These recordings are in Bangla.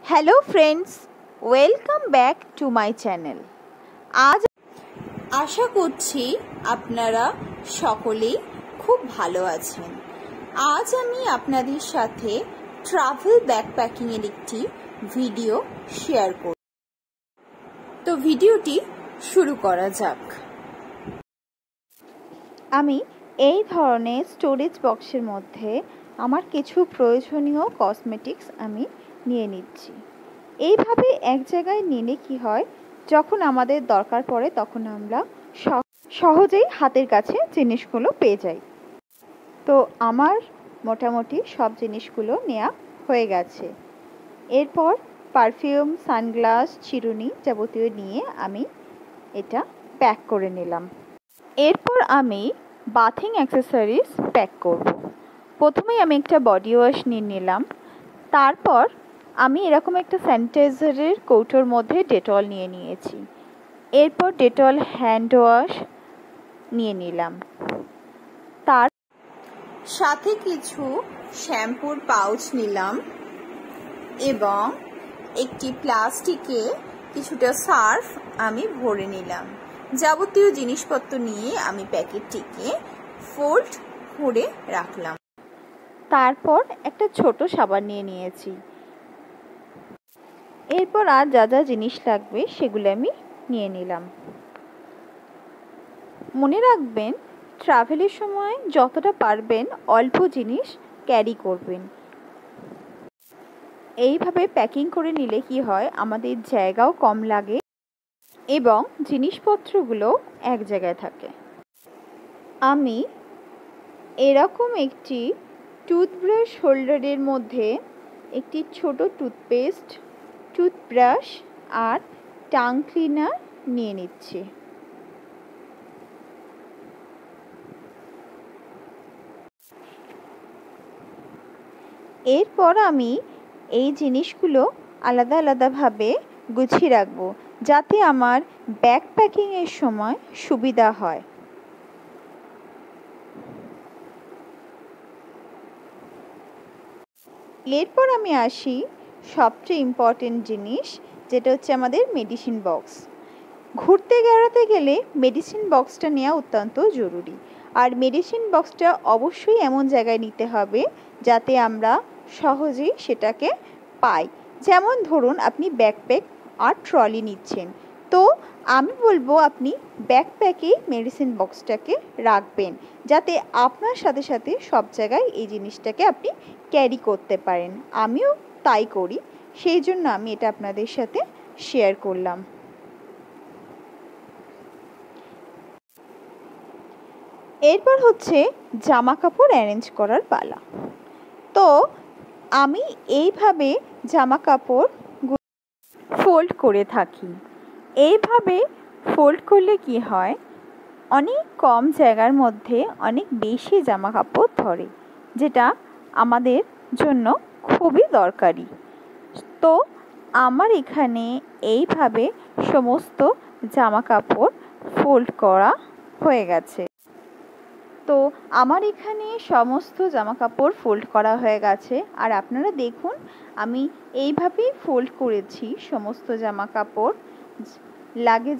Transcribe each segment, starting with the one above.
Hello friends, welcome back to my channel. আজ আশা করছি আপনারা সকলেই খুব ভালো আছেন। আজ আমি আপনাদের সাথে ট্রাভেল ব্যাকপ্যাকিংয়ের একটি ভিডিও শেয়ার করব। তো ভিডিওটি শুরু করা যাক। আমি এই ধরনের স্টোরেজ বক্সের মধ্যে আমার কিছু প্রয়োজনীয় কসমেটিক্স আমি নিয়ে নিচ্ছি। এইভাবে এক জায়গায় নিলে কি হয়, যখন আমাদের দরকার পড়ে তখন আমরা সহজেই হাতের কাছে জিনিসগুলো পেয়ে যাই। তো আমার মোটামুটি সব জিনিসগুলো নেওয়া হয়ে গেছে। এরপর পারফিউম, সানগ্লাস, চিরুনি যাবতীয় নিয়ে আমি এটা প্যাক করে নিলাম। এরপর আমি বাথিং অ্যাক্সেসরিজ প্যাক করব। প্রথমেই আমি একটা বডি ওয়াশ নিয়ে নিলাম। তারপর আমি এরকম একটা স্যানিটাইজারের কৌটোর মধ্যে ডেটল নিয়ে নিয়েছি। এরপর ডেটল হ্যান্ড ওয়াশ নিয়ে নিলাম। তার সাথে কিছু শ্যাম্পুর পাউচ নিলাম এবং একটি প্লাস্টিকে কিছুটা সার্ফ আমি ভরে নিলাম। যাবতীয় জিনিসপত্র নিয়ে আমি প্যাকেটটিকে ফোল্ড করে রাখলাম। তারপর একটা ছোট সাবান নিয়ে নিয়েছি। এরপর আর যা যা জিনিস লাগবে সেগুলো আমি নিয়ে নিলাম। মনে রাখবেন, ট্রাভেলের সময় যতটা পারবেন অল্প জিনিস ক্যারি করবেন। এইভাবে প্যাকিং করে নিলে কি হয়, আমাদের জায়গাও কম লাগে এবং জিনিসপত্রগুলো এক জায়গায় থাকে। আমি এরকম একটি টুথব্রাশ হোল্ডারের মধ্যে একটি ছোট টুথপেস্ট, টুথব্রাশ আর টাং ক্লিনার নিয়ে নিচ্ছি। এরপর আমি এই জিনিসগুলো আলাদা আলাদাভাবে গুছিয়ে রাখবো, যাতে আমার ব্যাকপ্যাকিংয়ের সময় সুবিধা হয়। এরপর আমি আসি সবচেয়ে ইম্পর্টেন্ট জিনিস, যেটা হচ্ছে আমাদের মেডিসিন বক্স। ঘুরতে বেড়াতে গেলে মেডিসিন বক্সটা নেওয়া অত্যন্ত জরুরি। আর মেডিসিন বক্সটা অবশ্যই এমন জায়গায় নিতে হবে যাতে আমরা সহজেই সেটাকে পাই। যেমন ধরুন আপনি ব্যাকপ্যাক আর ট্রলি নিচ্ছেন, তো আমি বলবো আপনি ব্যাকপ্যাকেই মেডিসিন বক্সটাকে রাখবেন, যাতে আপনার সাথে সাথে সব জায়গায় এই জিনিসটাকে আপনি ক্যারি করতে পারেন। আমিও তাই করি, সেই জন্য আমি এটা আপনাদের সাথে শেয়ার করলাম। এরপর হচ্ছে জামা কাপড় অ্যারেঞ্জ করার পালা। তো আমি এইভাবে জামা কাপড় ফোল্ড করে থাকি। এইভাবে ফোল্ড করলে কি হয়, অনেক কম জায়গার মধ্যে অনেক বেশি জামা কাপড় ধরে, যেটা আমাদের জন্য খুবই দরকারি। তো আমার এখানে এইভাবে সমস্ত জামা কাপড় ফোল্ড করা হয়ে গেছে। তো আমার এখানে সমস্ত জামা কাপড় ফোল্ড করা হয়ে গেছে। আর আপনারা দেখুন, আমি এইভাবেই ফোল্ড করেছি সমস্ত জামা কাপড়। লাগেজ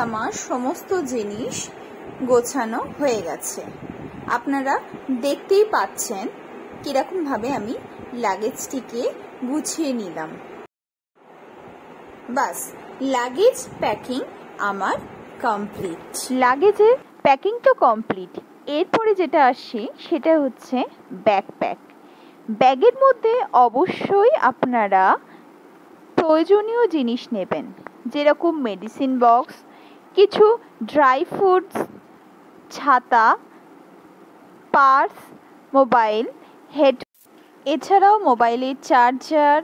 আমার সমস্ত জিনিস গোছানো হয়ে গেছে। আপনারা দেখতেই পাচ্ছেন কিরকমভাবে আমি লাগেজটিকে গুছিয়ে নিলাম। বাস, লাগেজ প্যাকিং আমার কমপ্লিট। লাগেজের প্যাকিং তো কমপ্লিট। এরপরে যেটা আসছে সেটা হচ্ছে ব্যাকপ্যাক। ব্যাগের মধ্যে অবশ্যই আপনারা প্রয়োজনীয় জিনিস নেবেন, যেরকম মেডিসিন বক্স, কিছু ড্রাই ফ্রুটস, ছাতা, পার্স, মোবাইল, হেড, এছাড়াও মোবাইলের চার্জার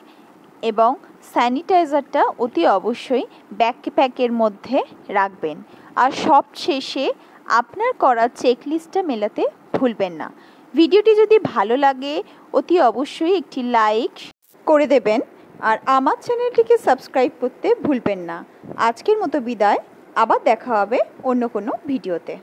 এবং স্যানিটাইজারটা অতি অবশ্যই ব্যাকপ্যাকের মধ্যে রাখবেন। আর সবশেষে আপনার করা চেকলিস্টটা মেলাতে ভুলবেন না। ভিডিওটি যদি ভালো লাগে অতি অবশ্যই একটি লাইক করে দেবেন আর আমার চ্যানেলটিকে সাবস্ক্রাইব করতে ভুলবেন না। আজকের মতো বিদায়, আবার দেখা হবে অন্য কোনো ভিডিওতে।